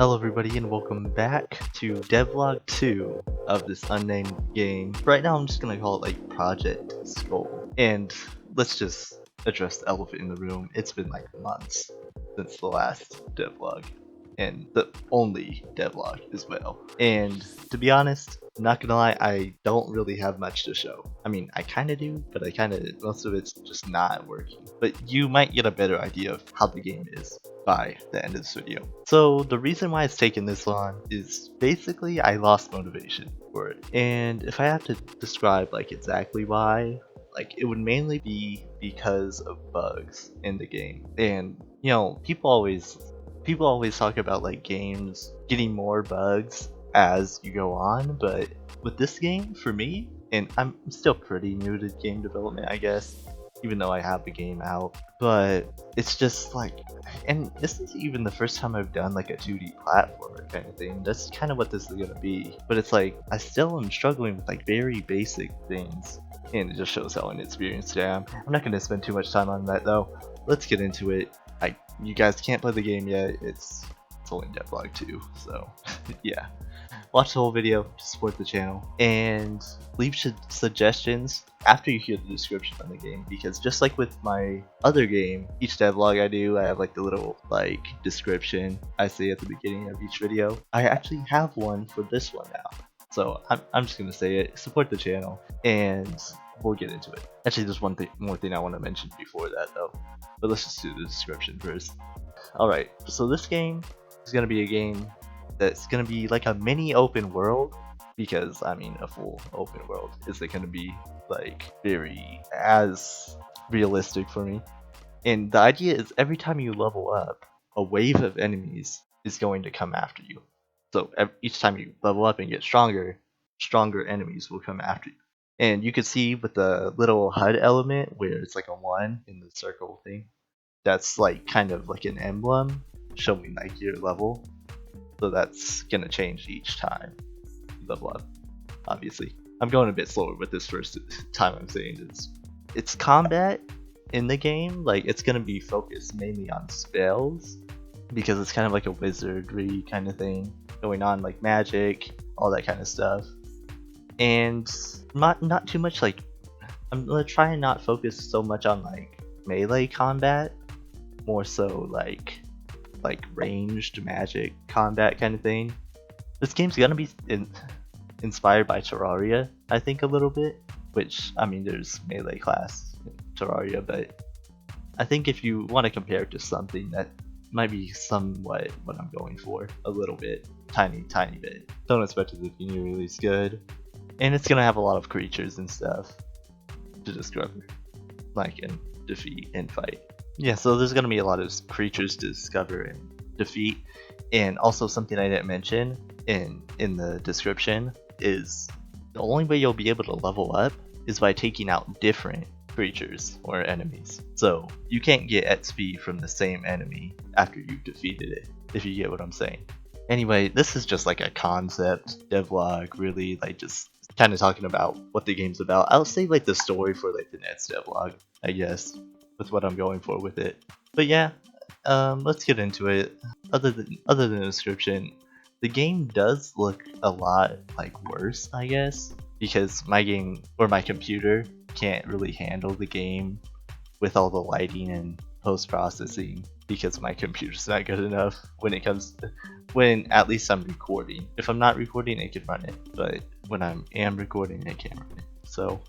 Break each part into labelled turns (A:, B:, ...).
A: Hello everybody and welcome back to Devlog 2 of this unnamed game. Right now I'm just gonna call it like Project Skull. And let's just address the elephant in the room. It's been like months since the last devlog. And the only devlog as well. And to be honest, I'm not gonna lie, I don't really have much to show. I mean, I kinda do, but most of it's just not working. But you might get a better idea of how the game is by the end of this video. So the reason why it's taken this long is basically I lost motivation for it. And if I have to describe like exactly why, like it would mainly be because of bugs in the game. And you know, people always talk about like games getting more bugs as you go on, but with this game, for me, and I'm still pretty new to game development, I guess, even though I have the game out, but it's just like, and this is even the first time I've done like a 2D platformer kind of thing. That's kind of what this is gonna be, but it's like I still am struggling with like very basic things, and it just shows how inexperienced I am. I'm not gonna spend too much time on that though. Let's get into it. You guys can't play the game yet. It's only devlog 2, so yeah. Watch the whole video to support the channel, and leave suggestions after you hear the description on the game, because just like with my other game, each devlog I do, I have like the little like description I say at the beginning of each video. I actually have one for this one now, so I'm just gonna say it. Support the channel, and we'll get into it. Actually, there's one more thing I want to mention before that though, but let's just do the description first. Alright, so this game is gonna be a game that's gonna be like a mini open world, because I mean a full open world isn't gonna be like very as realistic for me. And the idea is every time you level up, a wave of enemies is going to come after you. So each time you level up and get stronger, stronger enemies will come after you. And you can see with the little HUD element where it's like a 1 in the circle thing, that's like kind of like an emblem showing like your level. So that's gonna change each time you level up, obviously. I'm going a bit slower with this first time I'm saying this. It's combat in the game, like it's gonna be focused mainly on spells, because it's kind of like a wizardry kind of thing going on, like magic, all that kind of stuff. And not too much like, I'm gonna try and not focus so much on like melee combat, more so like ranged magic combat kind of thing. This game's gonna be inspired by Terraria, I think, a little bit, which, I mean, there's melee class in Terraria, but I think if you want to compare it to something, that might be somewhat what I'm going for, a little bit, tiny bit. Don't expect it to be really as good, and it's gonna have a lot of creatures and stuff to discover, like, and defeat and fight. Yeah, so there's gonna be a lot of creatures to discover and defeat, and also something I didn't mention in the description is the only way you'll be able to level up is by taking out different creatures or enemies. So you can't get XP from the same enemy after you've defeated it, if you get what I'm saying. Anyway, this is just like a concept devlog, really, like just kind of talking about what the game's about. I'll save like the story for like the next devlog, I guess, with what I'm going for with it. But yeah, let's get into it. Other than the description, the game does look a lot like worse, I guess, because my game or my computer can't really handle the game with all the lighting and post-processing, because my computer's not good enough when it comes to, when at least I'm recording. If I'm not recording, it can run it, but when I am recording, it can't run it. So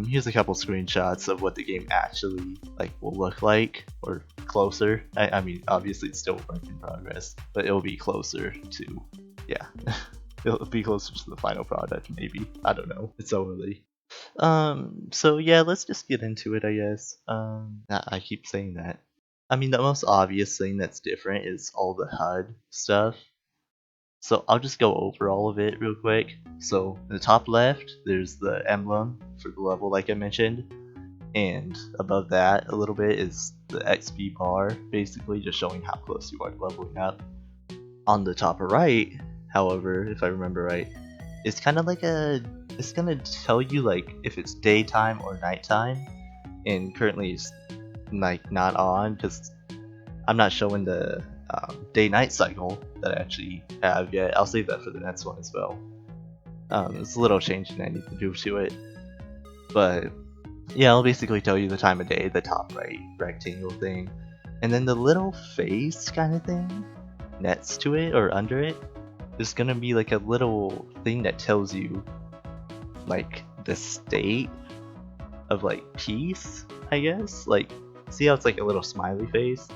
A: here's a couple screenshots of what the game actually like will look like, or closer. I mean, obviously it's still a work in progress, but it'll be closer to, yeah, it'll be closer to the final product, maybe. I don't know. It's so early. So yeah, let's just get into it, I guess. I keep saying that. I mean, the most obvious thing that's different is all the HUD stuff. So I'll just go over all of it real quick. So in the top left, there's the emblem for the level, like I mentioned, and above that a little bit is the XP bar, basically just showing how close you are to leveling up. On the top right, however, if I remember right, it's kind of like it's gonna tell you like if it's daytime or nighttime, and currently it's like not on because I'm not showing the day-night cycle that I actually have yet. I'll save that for the next one as well. It's a little change that I need to do to it, but yeah, I'll basically tell you the time of day, the top right rectangle thing, and then the little face kind of thing next to it or under it is gonna be like a little thing that tells you like the state of like peace, I guess. Like, see how it's like a little smiley face?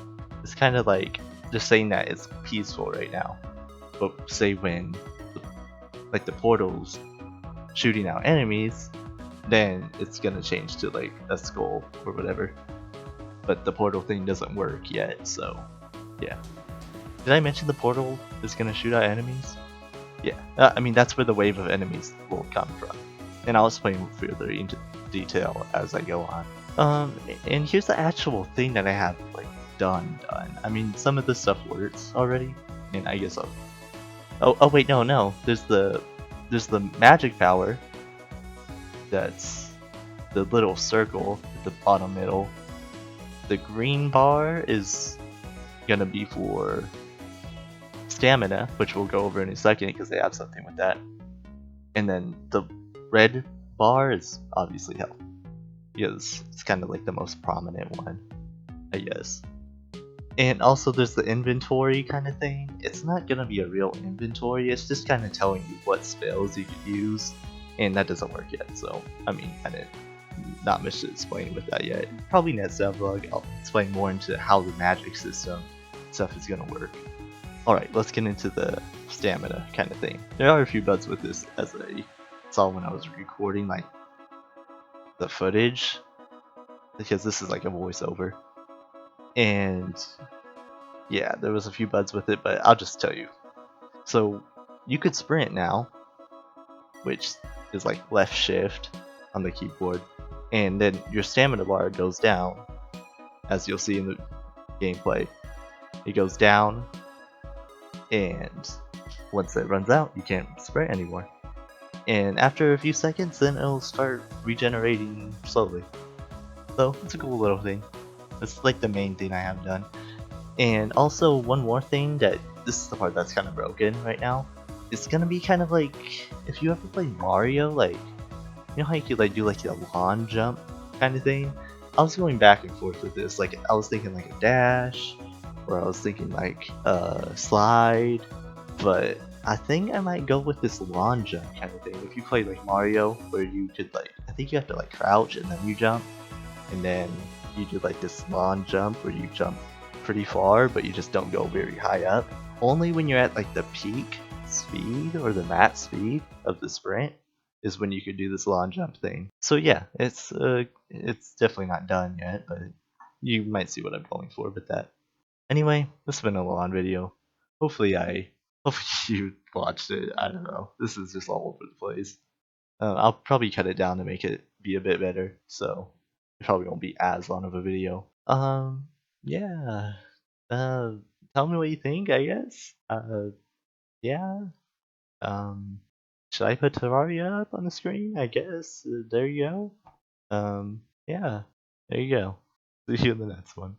A: It's kind of like just saying that it's peaceful right now. But say when like the portal's shooting out enemies, then it's gonna change to like a skull or whatever. But the portal thing doesn't work yet, so yeah. Did I mention the portal is gonna shoot out enemies? Yeah, I mean that's where the wave of enemies will come from, and I'll explain further into detail as I go on. And here's the actual thing that I have like done. I mean some of this stuff works already, and I guess I'll. Oh wait, no. There's the magic power. That's the little circle at the bottom middle. The green bar is gonna be for stamina, which we'll go over in a second because they have something with that. And then the red bar is obviously health, because it's kind of like the most prominent one, I guess. And also there's the inventory kind of thing. It's not gonna be a real inventory, it's just kind of telling you what spells you could use, and that doesn't work yet, so I mean kind of not much to explain with that yet. Probably next devlog I'll explain more into how the magic system stuff is gonna work. Alright, let's get into the stamina kind of thing. There are a few bugs with this, as I saw when I was recording like the footage, because this is like a voiceover. And yeah, there was a few bugs with it, but I'll just tell you. So you could sprint now, which is like left shift on the keyboard, and then your stamina bar goes down, as you'll see in the gameplay. It goes down, and once it runs out, you can't sprint anymore. And after a few seconds, then it'll start regenerating slowly. So it's a cool little thing. That's like the main thing I have done. And also one more thing that this is the part that's kind of broken right now. It's gonna be kind of like if you ever play Mario, like you know how you could like do like a lawn jump kind of thing. I was going back and forth with this. Like I was thinking like a dash, or I was thinking like a slide, but I think I might go with this lawn jump kind of thing. If you play like Mario, where you could like, I think you have to like crouch and then you jump, and then you do like this lawn jump where you jump pretty far, but you just don't go very high up. Only when you're at like the peak speed or the max speed of the sprint is when you could do this lawn jump thing. So yeah, it's definitely not done yet, but you might see what I'm going for with that. Anyway, this has been a long video. Hopefully you watched it. I don't know. This is just all over the place. I'll probably cut it down to make it be a bit better, so it probably won't be as long of a video. Yeah. Uh, Tell me what you think, I guess. Yeah. Um, should I put Terraria up on the screen? I guess. There you go. Yeah. There you go. See you in the next one.